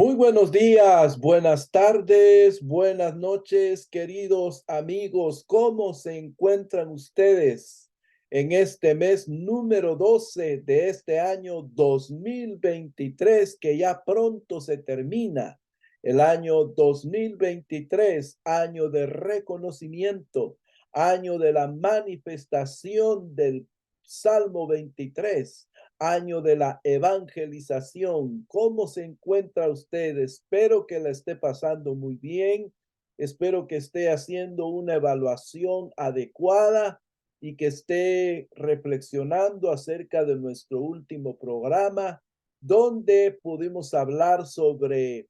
Muy buenos días, buenas tardes, buenas noches, queridos amigos. ¿Cómo se encuentran ustedes en este mes número 12 de este año 2023 que ya pronto se termina? El año 2023, año de reconocimiento, año de la manifestación del Salmo 23, año de la evangelización. ¿Cómo se encuentra usted? Espero que la esté pasando muy bien. Espero que esté haciendo una evaluación adecuada y que esté reflexionando acerca de nuestro último programa, donde pudimos hablar sobre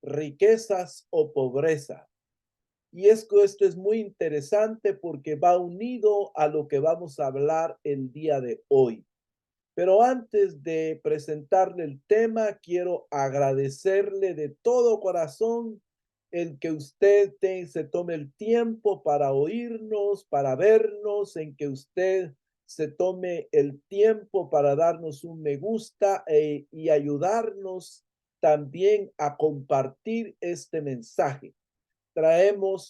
riquezas o pobreza. Y esto es muy interesante porque va unido a lo que vamos a hablar el día de hoy. Pero antes de presentarle el tema, quiero agradecerle de todo corazón el que usted se tome el tiempo para oírnos, para vernos, en que usted se tome el tiempo para darnos un me gusta y ayudarnos también a compartir este mensaje.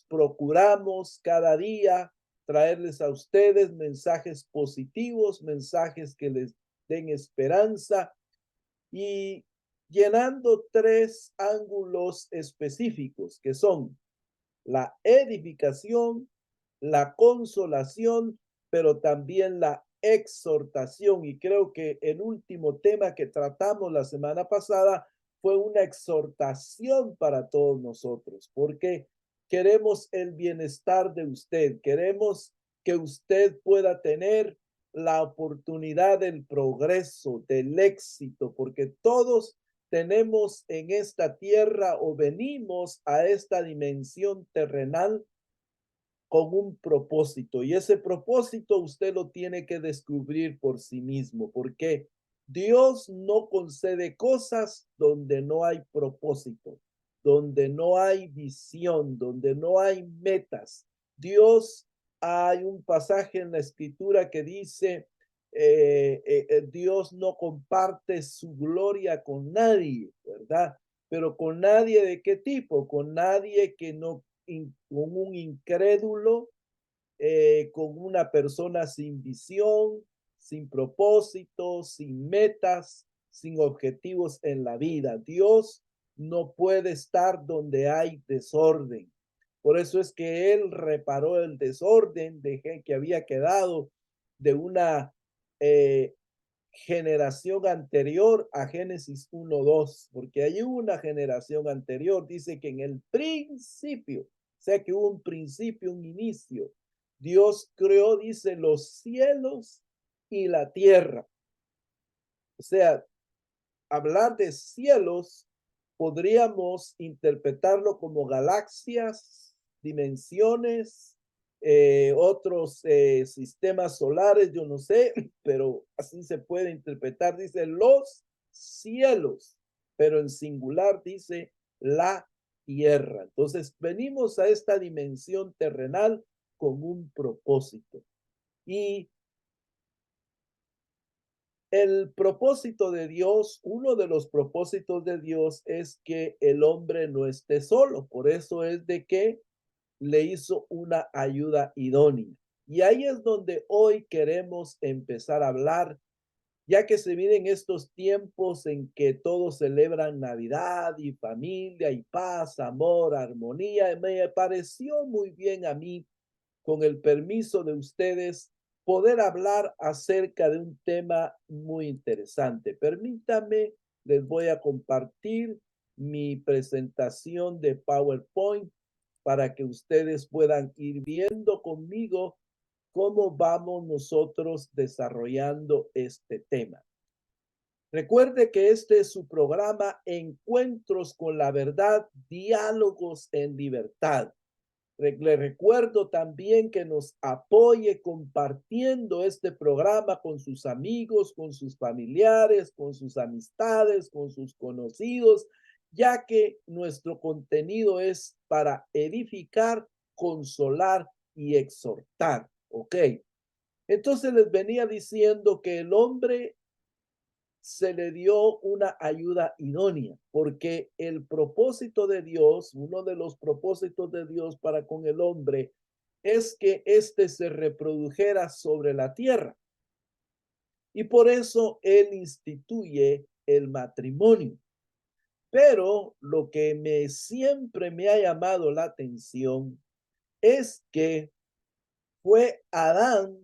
Procuramos cada día traerles a ustedes mensajes positivos, mensajes que les den esperanza y llenando tres ángulos específicos que son la edificación, la consolación, pero también la exhortación. Y creo que el último tema que tratamos la semana pasada fue una exhortación para todos nosotros, porque queremos el bienestar de usted, queremos que usted pueda tener la oportunidad del progreso, del éxito, porque todos tenemos en esta tierra o venimos a esta dimensión terrenal con un propósito y ese propósito usted lo tiene que descubrir por sí mismo, porque Dios no concede cosas donde no hay propósito, donde no hay visión, donde no hay metas. Dios, hay un pasaje en la escritura que dice, Dios no comparte su gloria con nadie, ¿verdad? Pero con nadie de qué tipo, con nadie que no con un incrédulo, con una persona sin visión, sin propósito, sin metas, sin objetivos en la vida. Dios no puede estar donde hay desorden. Por eso es que Él reparó el desorden de que había quedado de una eh, generación anterior a Génesis 1:2, porque hay una generación anterior, dice que en el principio, o sea que hubo un principio, un inicio. Dios creó, dice, los cielos y la tierra. O sea, hablar de cielos podríamos interpretarlo como galaxias, dimensiones, otros sistemas solares, yo no sé, pero así se puede interpretar. Dice los cielos, pero en singular dice la tierra. Entonces venimos a esta dimensión terrenal con un propósito. Y el propósito de Dios, uno de los propósitos de Dios es que el hombre no esté solo. Por eso es de que le hizo una ayuda idónea. Y ahí es donde hoy queremos empezar a hablar, ya que se vienen estos tiempos en que todos celebran Navidad y familia y paz, amor, armonía. Me pareció muy bien a mí, con el permiso de ustedes, poder hablar acerca de un tema muy interesante. Permítame, les voy a compartir mi presentación de PowerPoint para que ustedes puedan ir viendo conmigo cómo vamos nosotros desarrollando este tema. Recuerde que este es su programa Encuentros con la Verdad, Diálogos en Libertad. Le recuerdo también que nos apoye compartiendo este programa con sus amigos, con sus familiares, con sus amistades, con sus conocidos, ya que nuestro contenido es para edificar, consolar y exhortar. ¿Ok? Entonces les venía diciendo que el hombre se le dio una ayuda idónea, porque el propósito de Dios, uno de los propósitos de Dios para con el hombre, es que éste se reprodujera sobre la tierra. Y por eso él instituye el matrimonio. Pero lo que siempre me ha llamado la atención es que fue Adán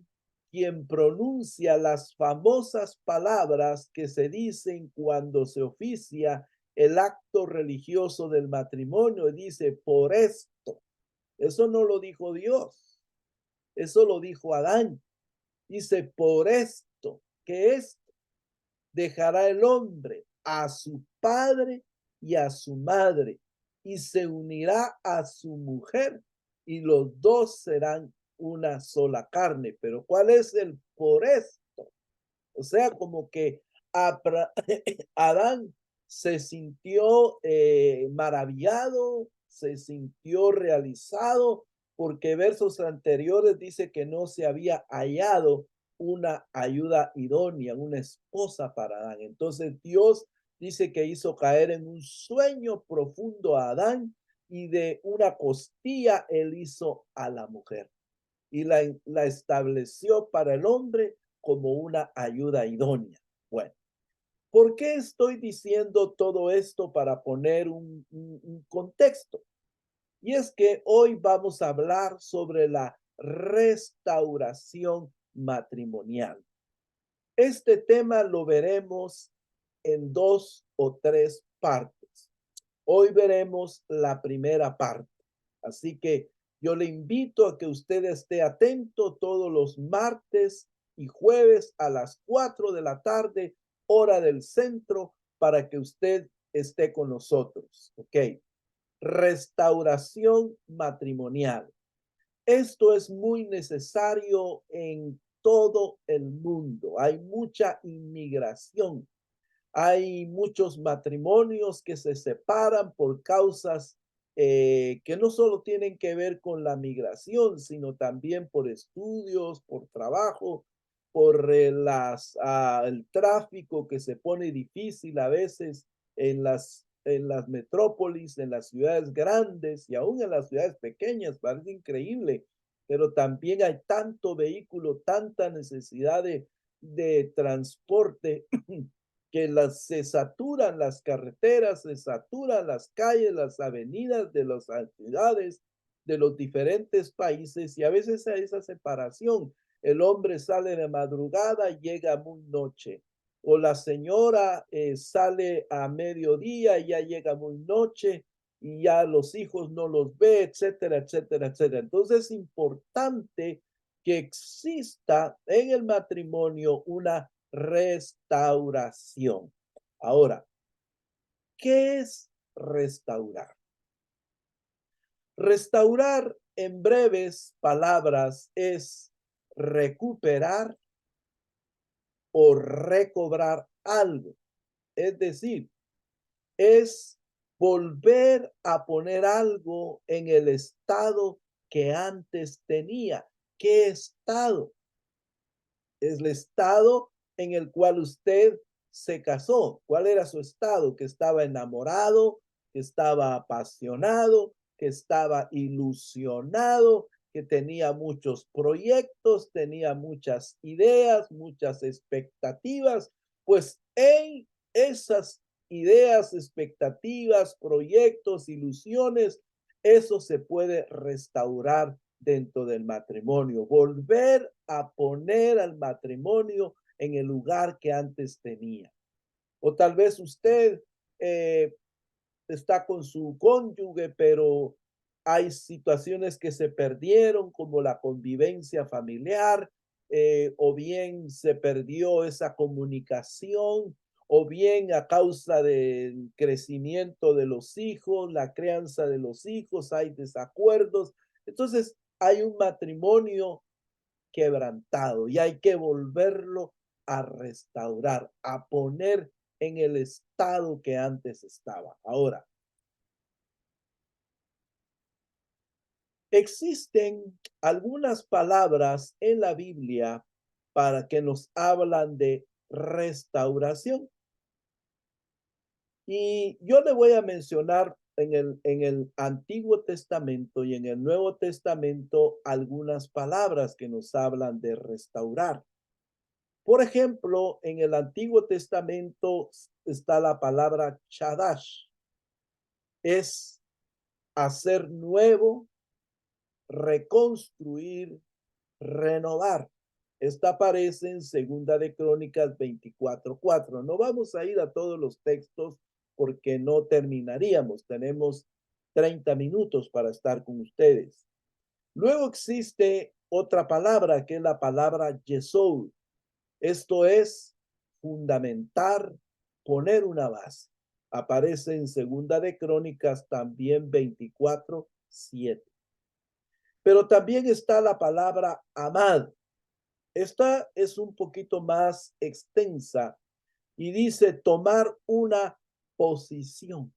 quien pronuncia las famosas palabras que se dicen cuando se oficia el acto religioso del matrimonio. Y dice, por esto. Eso no lo dijo Dios, eso lo dijo Adán. Dice, por esto, que es, dejará el hombre a su padre y a su madre, y se unirá a su mujer, y los dos serán una sola carne. Pero ¿cuál es el por esto? O sea, como que Adán se sintió maravillado, se sintió realizado, porque versos anteriores dice que no se había hallado una ayuda idónea, una esposa para Adán. Entonces Dios dice que hizo caer en un sueño profundo a Adán, y de una costilla él hizo a la mujer y la estableció para el hombre como una ayuda idónea. Bueno, ¿por qué estoy diciendo todo esto? Para poner un contexto. Y es que hoy vamos a hablar sobre la restauración matrimonial. Este tema lo veremos en 2 o 3 partes. Hoy veremos la primera parte. Así que yo le invito a que usted esté atento todos los martes y jueves a las 4 de la tarde, hora del centro, para que usted esté con nosotros. Ok. Restauración matrimonial. Esto es muy necesario en todo el mundo. Hay mucha inmigración. Hay muchos matrimonios que se separan por causas que no solo tienen que ver con la migración, sino también por estudios, por trabajo, por el tráfico que se pone difícil a veces en las metrópolis, en las ciudades grandes y aún en las ciudades pequeñas. Parece increíble, pero también hay tanto vehículo, tanta necesidad de transporte que se saturan las carreteras, se saturan las calles, las avenidas de las ciudades de los diferentes países, y a veces hay esa separación. El hombre sale de madrugada y llega muy noche, o la señora sale a mediodía y ya llega muy noche y ya los hijos no los ve, etcétera, etcétera, etcétera. Entonces es importante que exista en el matrimonio una restauración. Ahora, ¿qué es restaurar? Restaurar, en breves palabras, es recuperar o recobrar algo. Es decir, es volver a poner algo en el estado que antes tenía. ¿Qué estado? Es el estado en el cual usted se casó. ¿Cuál era su estado? Que estaba enamorado, que estaba apasionado, que estaba ilusionado, que tenía muchos proyectos, tenía muchas ideas, muchas expectativas. Pues en esas ideas, expectativas, proyectos, ilusiones, eso se puede restaurar dentro del matrimonio, volver a poner al matrimonio en el lugar que antes tenía. O tal vez usted está con su cónyuge, pero hay situaciones que se perdieron, como la convivencia familiar, o bien se perdió esa comunicación, o bien a causa del crecimiento de los hijos, la crianza de los hijos, hay desacuerdos. Entonces, hay un matrimonio quebrantado y hay que volverlo a restaurar, a poner en el estado que antes estaba. Ahora, existen algunas palabras en la Biblia para que nos hablan de restauración. Y yo le voy a mencionar en el Antiguo Testamento y en el Nuevo Testamento algunas palabras que nos hablan de restaurar. Por ejemplo, en el Antiguo Testamento está la palabra chadash, es hacer nuevo, reconstruir, renovar. Esta aparece en Segunda de Crónicas 24:4. No vamos a ir a todos los textos porque no terminaríamos. Tenemos 30 minutos para estar con ustedes. Luego existe otra palabra que es la palabra yesod. Esto es fundamentar, poner una base. Aparece en Segunda de Crónicas también 24:7. Pero también está la palabra amad. Esta es un poquito más extensa y dice tomar una posición,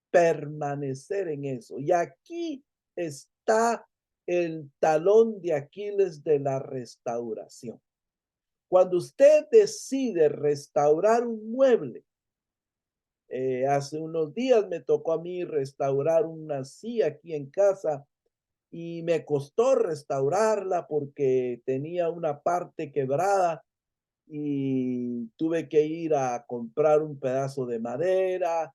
permanecer en eso. Y aquí está el talón de Aquiles de la restauración. Cuando usted decide restaurar un mueble, hace unos días me tocó a mí restaurar una silla aquí en casa y me costó restaurarla porque tenía una parte quebrada y tuve que ir a comprar un pedazo de madera,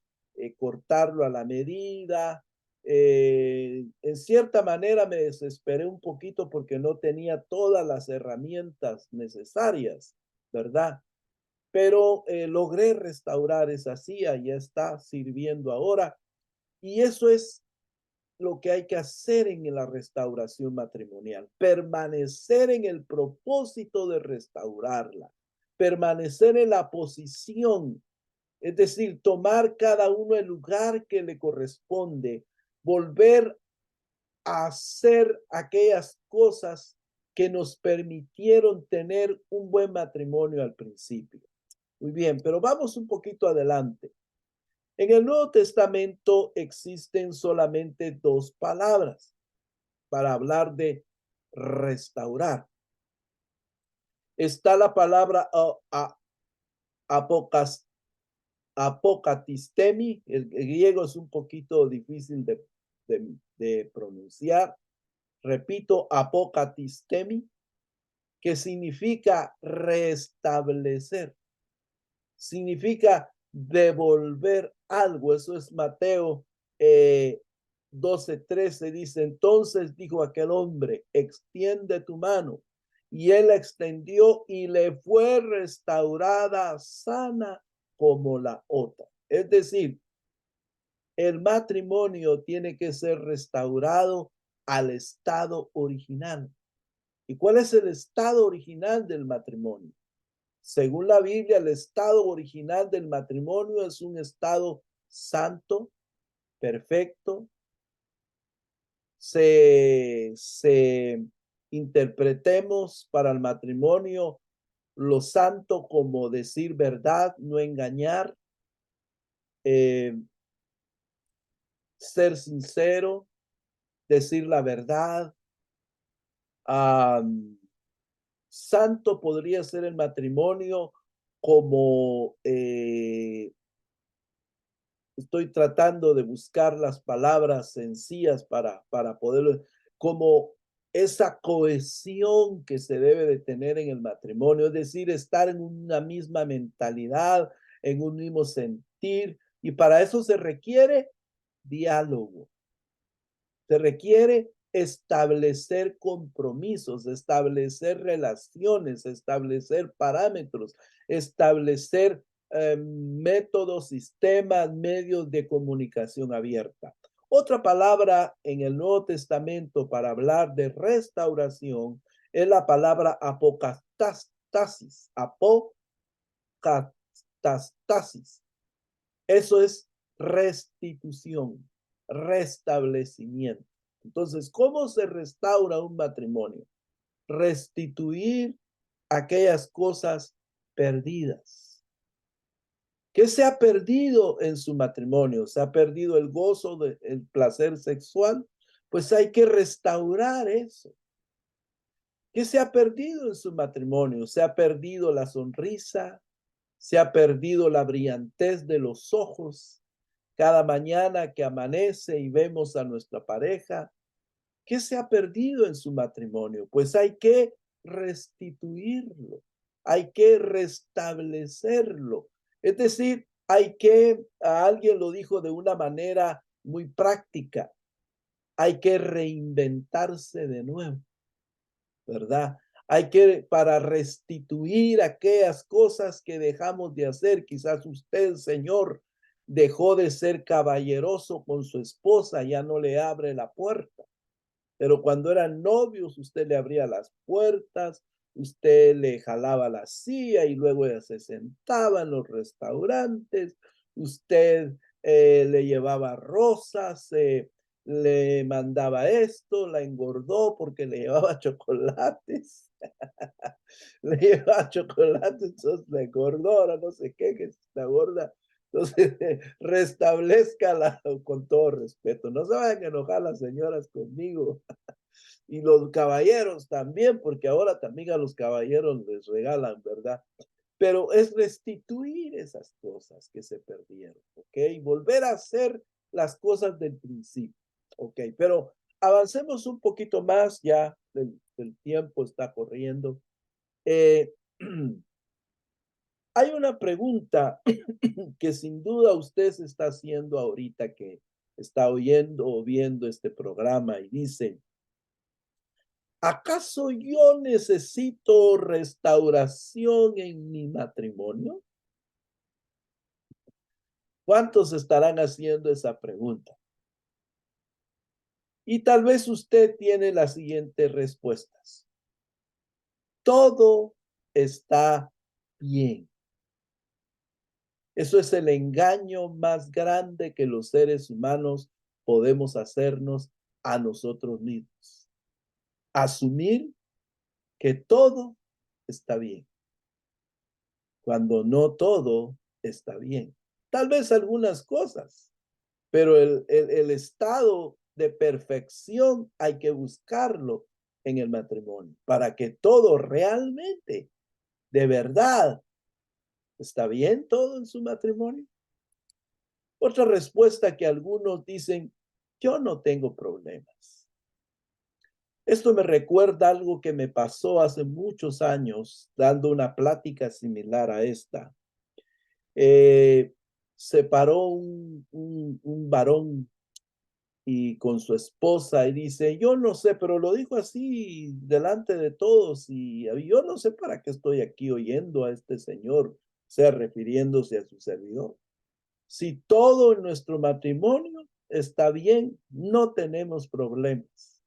cortarlo a la medida. En cierta manera me desesperé un poquito porque no tenía todas las herramientas necesarias, ¿verdad? Pero logré restaurar esa silla, ya está sirviendo ahora. Y eso es lo que hay que hacer en la restauración matrimonial, permanecer en el propósito de restaurarla, permanecer en la posición, es decir, tomar cada uno el lugar que le corresponde, volver a hacer aquellas cosas que nos permitieron tener un buen matrimonio al principio. Muy bien, pero vamos un poquito adelante. En el Nuevo Testamento existen solamente dos palabras para hablar de restaurar. Está la palabra apocatistemi, el griego es un poquito difícil de pronunciar. Repito, apocatistemi, que significa restablecer, significa devolver algo. Eso es Mateo 12:13. Dice, entonces dijo aquel hombre, extiende tu mano. Y él la extendió y le fue restaurada sana como la otra. Es decir, el matrimonio tiene que ser restaurado al estado original. ¿Y cuál es el estado original del matrimonio? Según la Biblia, el estado original del matrimonio es un estado santo, perfecto. Se interpretemos para el matrimonio lo santo como decir verdad, no engañar, ser sincero, decir la verdad. Santo podría ser el matrimonio como estoy tratando de buscar las palabras sencillas para poderlo, como esa cohesión que se debe de tener en el matrimonio, es decir, estar en una misma mentalidad, en un mismo sentir, y para eso se requiere diálogo, se requiere establecer compromisos, establecer relaciones, establecer parámetros, establecer métodos, sistemas, medios de comunicación abierta. Otra palabra en el Nuevo Testamento para hablar de restauración es la palabra apocatastasis. Apocatastasis. Eso es restitución, restablecimiento. Entonces, ¿cómo se restaura un matrimonio? Restituir aquellas cosas perdidas. ¿Qué se ha perdido en su matrimonio? ¿Se ha perdido el gozo del placer sexual? Pues hay que restaurar eso. ¿Qué se ha perdido en su matrimonio? ¿Se ha perdido la sonrisa? Se ha perdido la brillantez de los ojos. Cada mañana que amanece y vemos a nuestra pareja, ¿qué se ha perdido en su matrimonio? Pues hay que restituirlo, hay que restablecerlo. Es decir, alguien lo dijo de una manera muy práctica, hay que reinventarse de nuevo, ¿verdad? Para restituir aquellas cosas que dejamos de hacer. Quizás usted, señor, dejó de ser caballeroso con su esposa, ya no le abre la puerta. Pero cuando eran novios, usted le abría las puertas, usted le jalaba la silla y luego ella se sentaba en los restaurantes, usted le llevaba rosas, le mandaba esto, la engordó porque le llevaba chocolates, le llevaba chocolates, entonces la engordó, ahora no sé qué, que está gorda. Entonces, restablezcala con todo respeto. No se vayan a enojar las señoras conmigo. Y los caballeros también, porque ahora también a los caballeros les regalan, ¿verdad? Pero es restituir esas cosas que se perdieron, ¿ok? Volver a hacer las cosas del principio, ¿ok? Pero avancemos un poquito más, ya el tiempo está corriendo. Hay una pregunta que sin duda usted se está haciendo ahorita que está oyendo o viendo este programa y dice, ¿acaso yo necesito restauración en mi matrimonio? ¿Cuántos estarán haciendo esa pregunta? Y tal vez usted tiene las siguientes respuestas. Todo está bien. Eso es el engaño más grande que los seres humanos podemos hacernos a nosotros mismos. Asumir que todo está bien, cuando no todo está bien. Tal vez algunas cosas, pero el estado de perfección hay que buscarlo en el matrimonio para que todo realmente, de verdad, está bien todo en su matrimonio. Otra respuesta que algunos dicen, yo no tengo problemas. Esto me recuerda algo que me pasó hace muchos años dando una plática similar a esta. Se paró un varón y con su esposa y dice, yo no sé, pero lo dijo así delante de todos y yo no sé para qué estoy aquí oyendo a este señor, o sea, refiriéndose a su servidor. Si todo en nuestro matrimonio está bien, no tenemos problemas.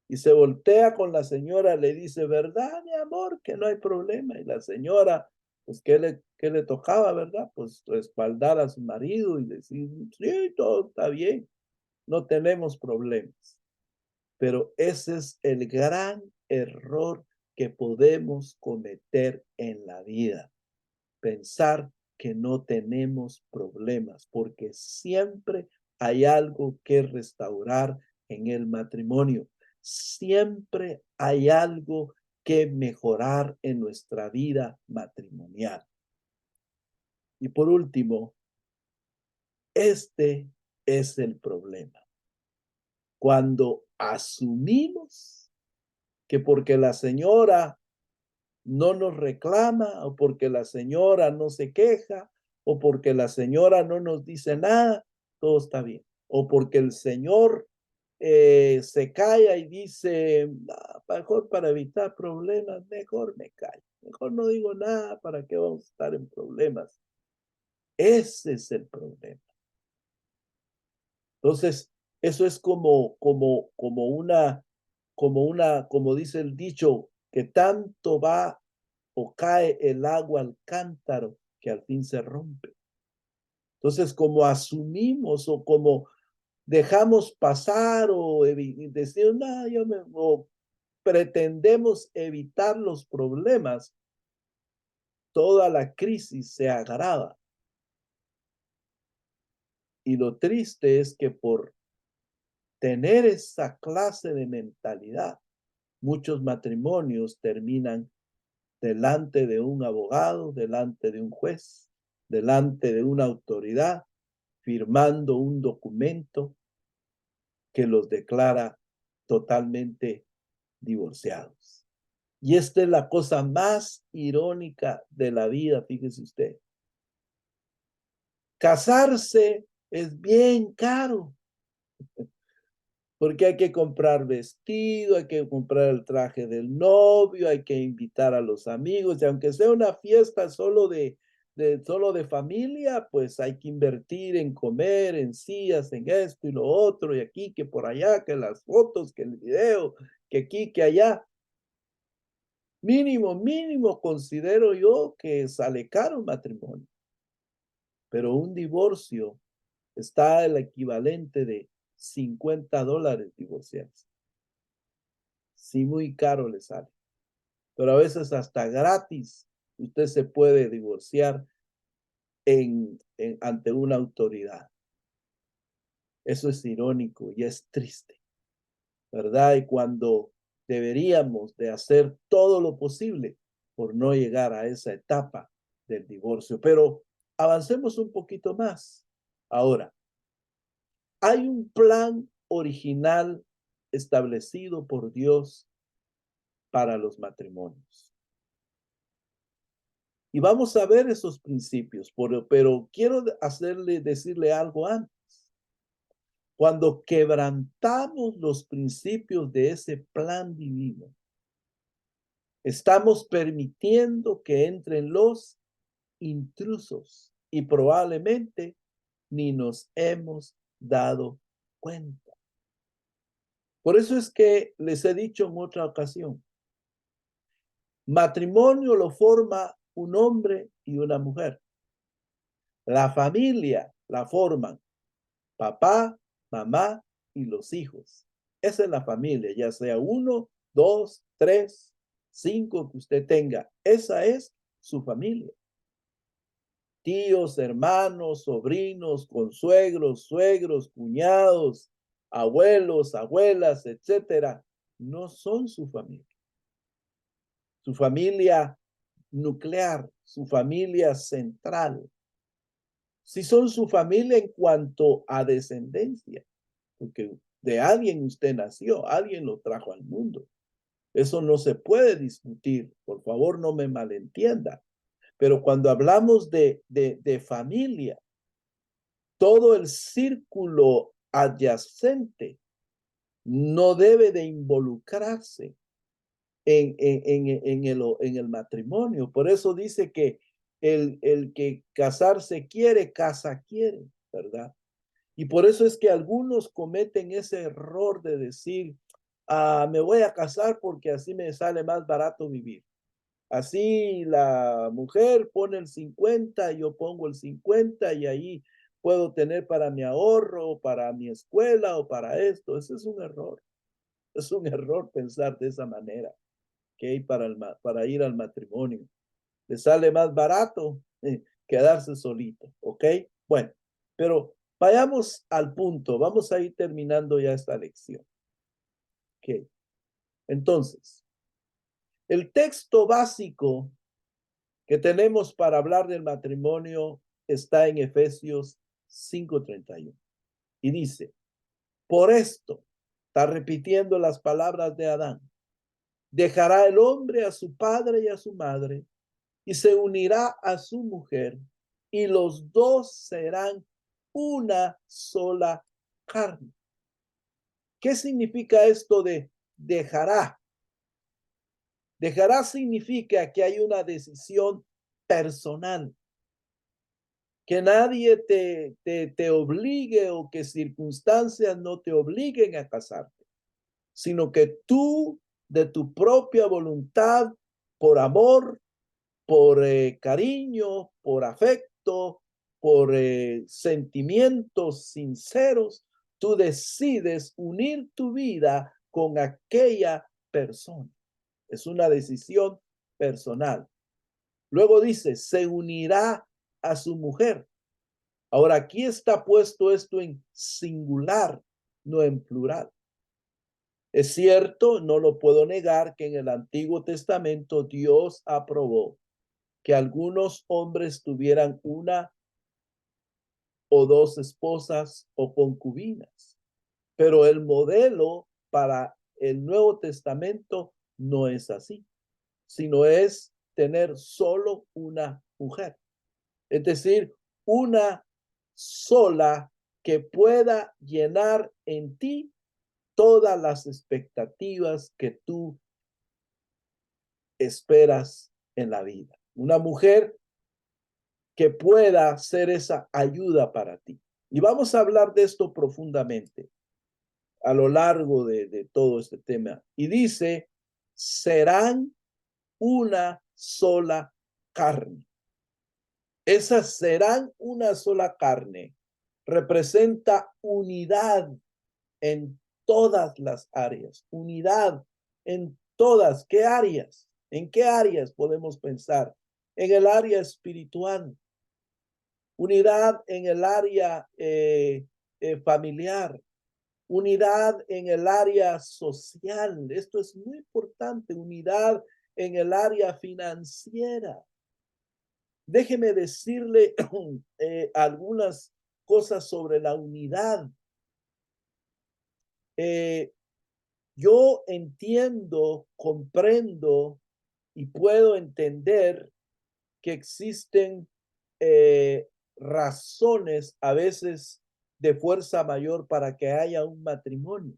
Y se voltea con la señora, le dice, ¿verdad, mi amor, que no hay problema? Y la señora, pues, qué le tocaba, verdad? Pues respaldar a su marido y decir, sí, todo está bien, no tenemos problemas. Pero ese es el gran error que podemos cometer en la vida. Pensar que no tenemos problemas, porque siempre hay algo que restaurar en el matrimonio. Siempre hay algo que mejorar en nuestra vida matrimonial. Y por último, este es el problema. Cuando asumimos que porque la señora no nos reclama o porque la señora no se queja o porque la señora no nos dice nada, todo está bien. O porque el señor se calla y dice, mejor para evitar problemas, mejor me callo. Mejor no digo nada, ¿para qué vamos a estar en problemas? Ese es el problema. Entonces, eso es como dice el dicho, que tanto va o cae el agua al cántaro que al fin se rompe. Entonces, como asumimos o como dejamos pasar o decir, no, o pretendemos evitar los problemas, toda la crisis se agrava. Y lo triste es que por tener esa clase de mentalidad, muchos matrimonios terminan delante de un abogado, delante de un juez, delante de una autoridad, firmando un documento que los declara totalmente divorciados. Y esta es la cosa más irónica de la vida, fíjese usted. Casarse es bien caro, porque hay que comprar vestido, hay que comprar el traje del novio, hay que invitar a los amigos, y aunque sea una fiesta solo de familia, pues hay que invertir en comer, en sillas, en esto y lo otro, y aquí, que por allá, que las fotos, que el video, que aquí, que allá. Mínimo considero yo que sale caro un matrimonio, pero un divorcio está el equivalente de $50 divorciarse. Sí, muy caro le sale, pero a veces hasta gratis usted se puede divorciar ante una autoridad. Eso es irónico y es triste, ¿verdad? Y cuando deberíamos de hacer todo lo posible por no llegar a esa etapa del divorcio. Pero avancemos un poquito más. Ahora, hay un plan original establecido por Dios para los matrimonios. Y vamos a ver esos principios, pero quiero decirle algo antes. Cuando quebrantamos los principios de ese plan divino, estamos permitiendo que entren los intrusos y probablemente ni nos hemos dado cuenta. Por eso es que les he dicho en otra ocasión, matrimonio lo forma un hombre y una mujer. La familia la forman papá, mamá y los hijos. Esa es la familia, ya sea 1, 2, 3, 5 que usted tenga. Esa es su familia. Tíos, hermanos, sobrinos, consuegros, suegros, cuñados, abuelos, abuelas, etcétera, no son su familia. Su familia nuclear, su familia central. Si son su familia en cuanto a descendencia, porque de alguien usted nació, alguien lo trajo al mundo. Eso no se puede discutir, por favor no me malentienda. Pero cuando hablamos de familia, todo el círculo adyacente no debe de involucrarse en el matrimonio. Por eso dice que el que casarse quiere, casa quiere, ¿verdad? Y por eso es que algunos cometen ese error de decir, me voy a casar porque así me sale más barato vivir. Así la mujer pone el 50, yo pongo el 50 y ahí puedo tener para mi ahorro, para mi escuela o para esto. Ese es un error. Es un error pensar de esa manera, que para ir al matrimonio. Le sale más barato quedarse solito, ¿ok? Bueno, pero vayamos al punto. Vamos a ir terminando ya esta lección. Ok. Entonces, el texto básico que tenemos para hablar del matrimonio está en Efesios 5:31. Y dice, por esto, está repitiendo las palabras de Adán, dejará el hombre a su padre y a su madre y se unirá a su mujer y los dos serán una sola carne. ¿Qué significa esto de dejará? Dejará significa que hay una decisión personal, que nadie te obligue o que circunstancias no te obliguen a casarte, sino que tú de tu propia voluntad, por amor, por cariño, por afecto, por sentimientos sinceros, tú decides unir tu vida con aquella persona. Es una decisión personal. Luego dice, se unirá a su mujer. Ahora aquí está puesto esto en singular, no en plural. Es cierto, no lo puedo negar que en el Antiguo Testamento Dios aprobó que algunos hombres tuvieran una o dos esposas o concubinas, pero el modelo para el Nuevo Testamento no es así, sino es tener solo una mujer. Es decir, una sola que pueda llenar en ti todas las expectativas que tú esperas en la vida. Una mujer que pueda ser esa ayuda para ti. Y vamos a hablar de esto profundamente a lo largo de todo este tema. Y dice, serán una sola carne. Esas serán una sola carne. Representa unidad en todas las áreas. Unidad en todas. ¿Qué áreas? ¿En qué áreas podemos pensar? En el área espiritual. Unidad en el área familiar. Unidad en el área social. Esto es muy importante. Unidad en el área financiera. Déjeme decirle algunas cosas sobre la unidad. Yo entiendo, comprendo y puedo entender que existen razones a veces de fuerza mayor para que haya un matrimonio.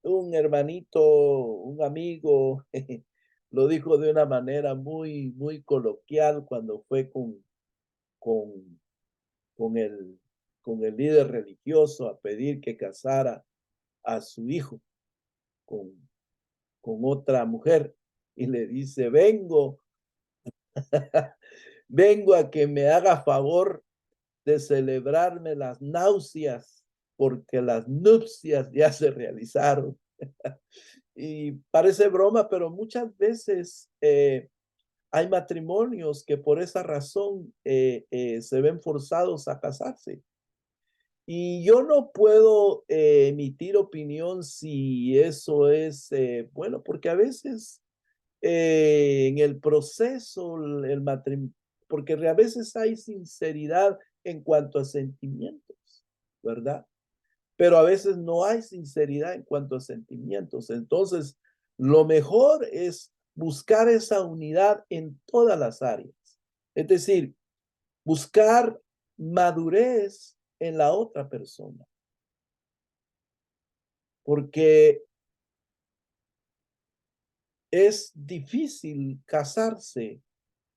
Un hermanito, un amigo, lo dijo de una manera muy coloquial cuando fue con, con, el, con el líder religioso a pedir que casara a su hijo con, con otra mujer y le dice, vengo a que me haga favor de celebrarme las náuseas porque las nupcias ya se realizaron. Y parece broma, pero muchas veces hay matrimonios que por esa razón se ven forzados a casarse. Y yo no puedo emitir opinión si eso es bueno, porque a veces en el proceso, el matrimonio, porque a veces hay sinceridad en cuanto a sentimientos, ¿verdad? Pero a veces no hay sinceridad en cuanto a sentimientos. Entonces, lo mejor es buscar esa unidad en todas las áreas. Es decir, buscar madurez en la otra persona. Porque es difícil casarse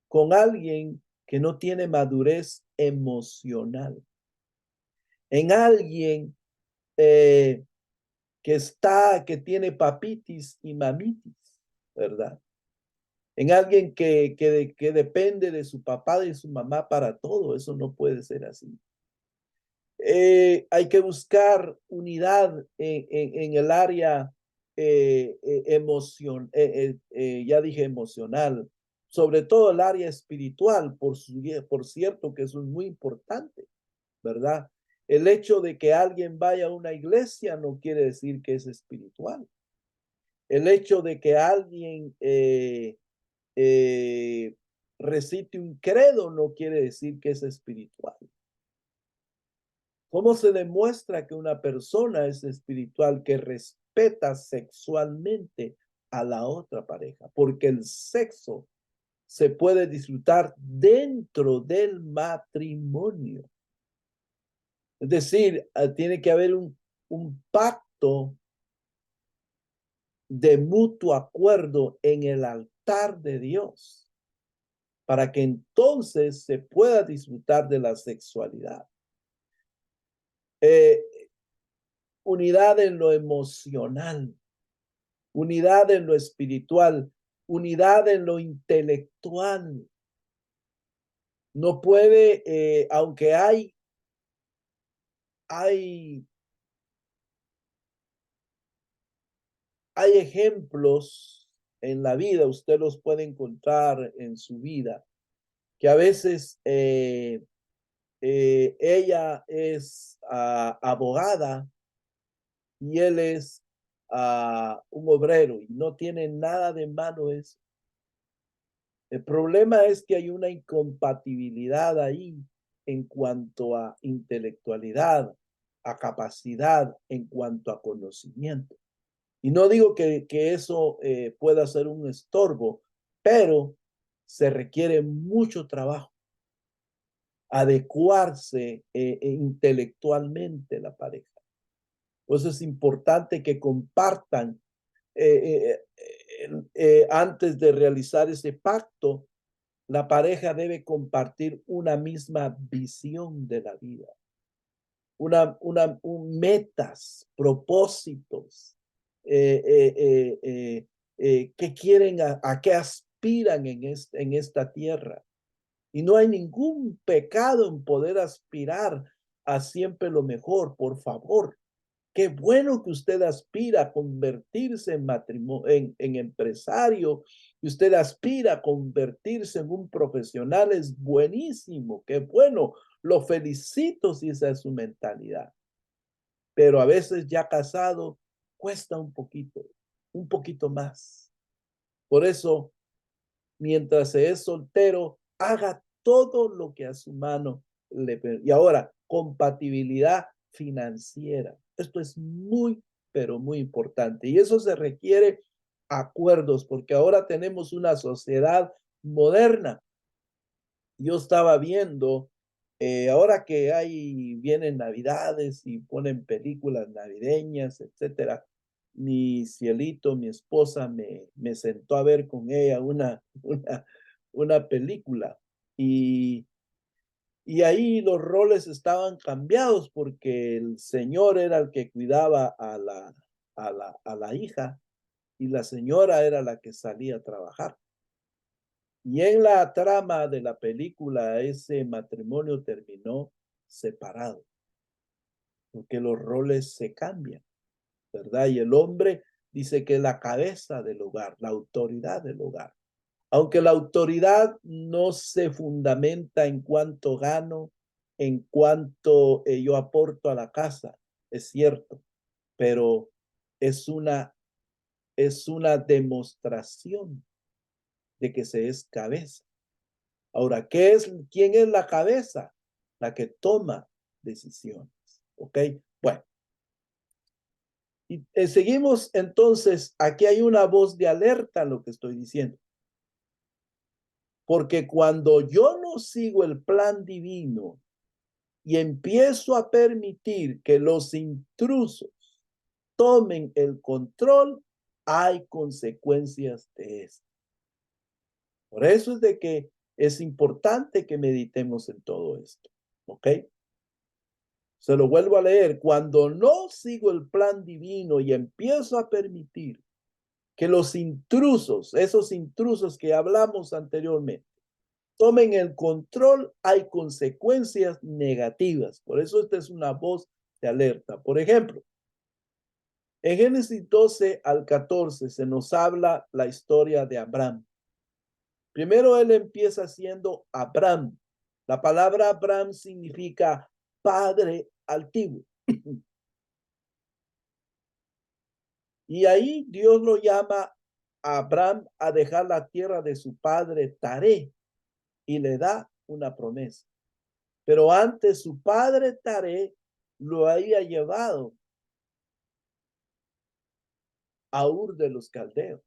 con alguien que no tiene madurez emocional, en alguien que tiene papitis y mamitis, ¿verdad? En alguien que depende de su papá y de su mamá para todo. Eso no puede ser así. Hay que buscar unidad en el área ya dije emocional, sobre todo el área espiritual, por cierto que eso es muy importante, ¿verdad? El hecho de que alguien vaya a una iglesia no quiere decir que es espiritual. El hecho de que alguien recite un credo no quiere decir que es espiritual. ¿Cómo se demuestra que una persona es espiritual? Que respeta sexualmente a la otra pareja, porque el sexo se puede disfrutar dentro del matrimonio. Es decir, tiene que haber un pacto de mutuo acuerdo en el altar de Dios para que entonces se pueda disfrutar de la sexualidad. Eh, unidad en lo emocional, unidad en lo espiritual, unidad en lo intelectual. No puede, aunque hay ejemplos en la vida, usted los puede encontrar en su vida, que a veces ella es abogada y él es un obrero y no tiene nada de malo eso. El problema es que hay una incompatibilidad ahí en cuanto a intelectualidad, a capacidad, en cuanto a conocimiento. Y no digo que eso pueda ser un estorbo, pero se requiere mucho trabajo adecuarse intelectualmente la pareja. Por eso es importante que compartan antes de realizar ese pacto. La pareja debe compartir una misma visión de la vida, metas, propósitos, qué quieren, a qué aspiran en esta tierra. Y no hay ningún pecado en poder aspirar a siempre lo mejor, por favor. Qué bueno que usted aspira a convertirse en matrimonio, en empresario, y usted aspira a convertirse en un profesional, es buenísimo, qué bueno, lo felicito si esa es su mentalidad. Pero a veces ya casado cuesta un poquito más. Por eso, mientras se es soltero, haga todo lo que a su mano le permite. Y ahora, compatibilidad financiera. Esto es muy, pero muy importante. Y eso se requiere acuerdos, porque ahora tenemos una sociedad moderna. Yo estaba viendo, ahora que vienen Navidades y ponen películas navideñas, etcétera. Mi cielito, mi esposa, me sentó a ver con ella una película y y ahí los roles estaban cambiados porque el señor era el que cuidaba a la hija y la señora era la que salía a trabajar. Y en la trama de la película, ese matrimonio terminó separado, porque los roles se cambian, ¿verdad? Y el hombre dice que es la cabeza del hogar, la autoridad del hogar. Aunque la autoridad no se fundamenta en cuánto gano, en cuánto yo aporto a la casa, es cierto, pero es es una demostración de que se es cabeza. Ahora, ¿quién es la cabeza? La que toma decisiones. ¿Ok? Bueno, y seguimos entonces. Aquí hay una voz de alerta en lo que estoy diciendo. Porque cuando yo no sigo el plan divino y empiezo a permitir que los intrusos tomen el control, hay consecuencias de esto. Por eso es de que es importante que meditemos en todo esto. ¿Ok? Se lo vuelvo a leer. Cuando no sigo el plan divino y empiezo a permitir que los intrusos, esos intrusos que hablamos anteriormente, tomen el control, hay consecuencias negativas. Por eso esta es una voz de alerta. Por ejemplo, en Génesis 12 al 14 se nos habla la historia de Abraham. Primero él empieza siendo Abraham. La palabra Abraham significa padre altivo. Y ahí Dios lo llama a Abraham a dejar la tierra de su padre Taré y le da una promesa. Pero antes su padre Taré lo había llevado a Ur de los Caldeos.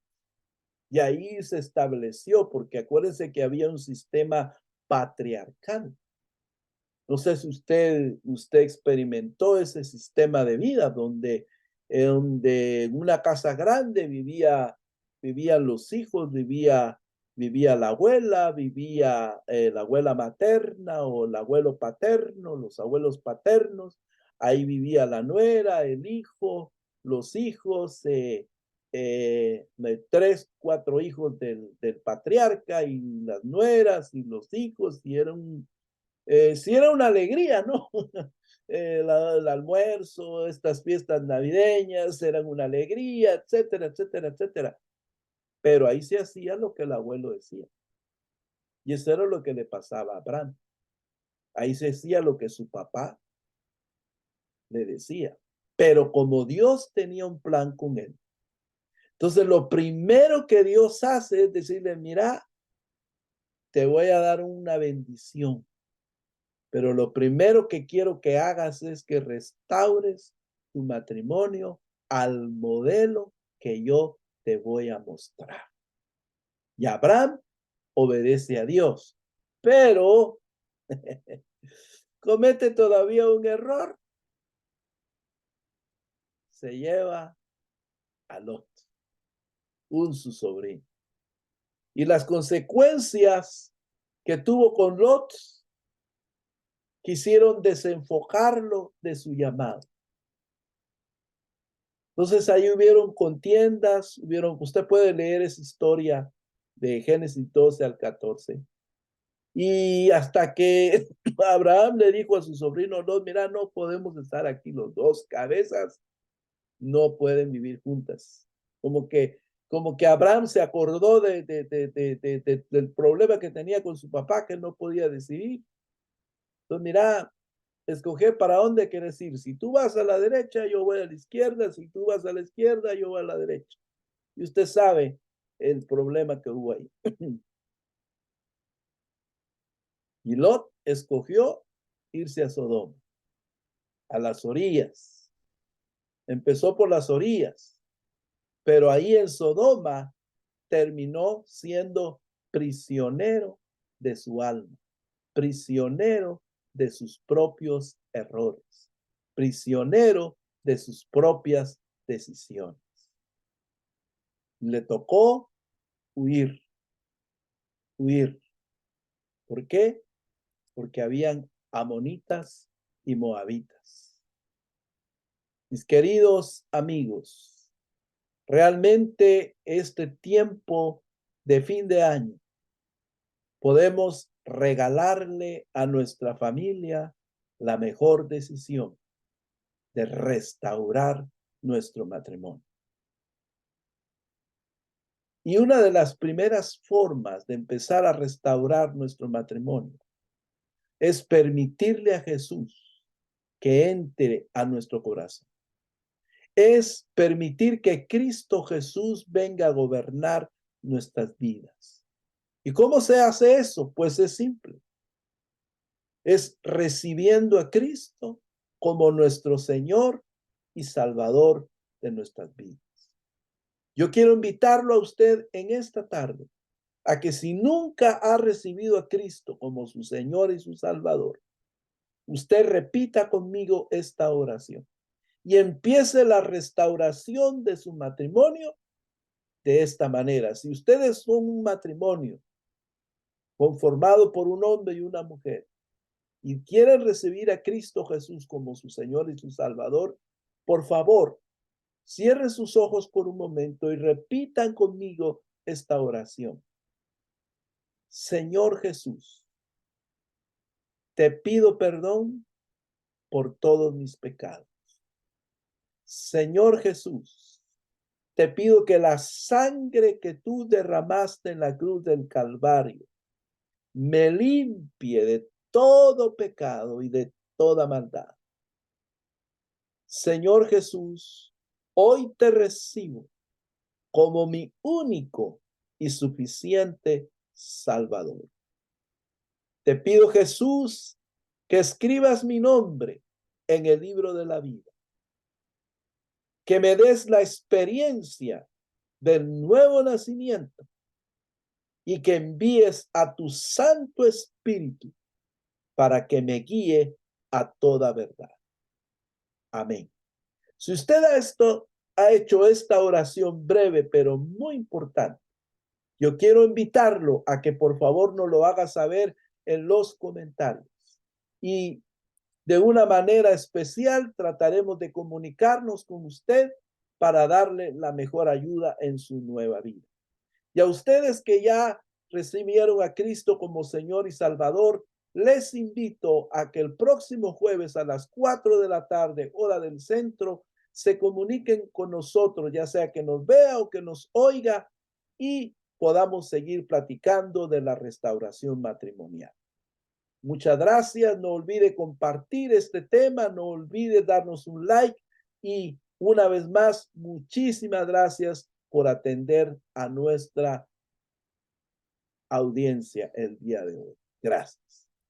Y ahí se estableció, porque acuérdense que había un sistema patriarcal. No sé si usted experimentó ese sistema de vida donde en una casa grande vivían los hijos, vivía la abuela, vivía la abuela materna o el abuelo paterno, los abuelos paternos, ahí vivía la nuera, el hijo, los hijos, 3, 4 hijos del patriarca y las nueras y los hijos, y sí era una alegría, ¿no? El almuerzo, estas fiestas navideñas eran una alegría, etcétera, etcétera, etcétera. Pero ahí se hacía lo que el abuelo decía. Y eso era lo que le pasaba a Abraham. Ahí se hacía lo que su papá le decía. Pero como Dios tenía un plan con él, entonces lo primero que Dios hace es decirle, mira, te voy a dar una bendición. Pero lo primero que quiero que hagas es que restaures tu matrimonio al modelo que yo te voy a mostrar. Y Abraham obedece a Dios, pero comete todavía un error. Se lleva a Lot, su sobrino. Y las consecuencias que tuvo con Lot quisieron desenfocarlo de su llamado. Entonces ahí hubieron contiendas, usted puede leer esa historia de Génesis 12 al 14. Y hasta que Abraham le dijo a su sobrino Lot, mira, no podemos estar aquí los dos cabezas, no pueden vivir juntas. Como que Abraham se acordó del problema que tenía con su papá, que no podía decidir. Entonces, mira, escoger para dónde quieres ir. Si tú vas a la derecha, yo voy a la izquierda. Si tú vas a la izquierda, yo voy a la derecha. Y usted sabe el problema que hubo ahí. Y Lot escogió irse a Sodoma, a las orillas. Empezó por las orillas, pero ahí en Sodoma terminó siendo prisionero de su alma, prisionero de sus propios errores, prisionero de sus propias decisiones. Le tocó huir, huir. ¿Por qué? Porque habían amonitas y moabitas. Mis queridos amigos, realmente este tiempo de fin de año podemos regalarle a nuestra familia la mejor decisión de restaurar nuestro matrimonio. Y una de las primeras formas de empezar a restaurar nuestro matrimonio es permitirle a Jesús que entre a nuestro corazón. Es permitir que Cristo Jesús venga a gobernar nuestras vidas. ¿Y cómo se hace eso? Pues es simple. Es recibiendo a Cristo como nuestro Señor y Salvador de nuestras vidas. Yo quiero invitarlo a usted en esta tarde a que si nunca ha recibido a Cristo como su Señor y su Salvador, usted repita conmigo esta oración y empiece la restauración de su matrimonio de esta manera. Si ustedes son un matrimonio conformado por un hombre y una mujer y quieren recibir a Cristo Jesús como su Señor y su Salvador, por favor, cierren sus ojos por un momento y repitan conmigo esta oración. Señor Jesús, te pido perdón por todos mis pecados. Señor Jesús, te pido que la sangre que tú derramaste en la cruz del Calvario me limpie de todo pecado y de toda maldad. Señor Jesús, hoy te recibo como mi único y suficiente Salvador. Te pido, Jesús, que escribas mi nombre en el libro de la vida, que me des la experiencia del nuevo nacimiento y que envíes a tu Santo Espíritu para que me guíe a toda verdad. Amén. Si usted ha hecho esta oración breve, pero muy importante, yo quiero invitarlo a que por favor nos lo haga saber en los comentarios. Y de una manera especial trataremos de comunicarnos con usted para darle la mejor ayuda en su nueva vida. Y a ustedes que ya recibieron a Cristo como Señor y Salvador, les invito a que el próximo jueves a las 4 de la tarde, hora del centro, se comuniquen con nosotros, ya sea que nos vea o que nos oiga, y podamos seguir platicando de la restauración matrimonial. Muchas gracias. No olvide compartir este tema, no olvide darnos un like y una vez más, muchísimas gracias por atender a nuestra audiencia el día de hoy. Gracias.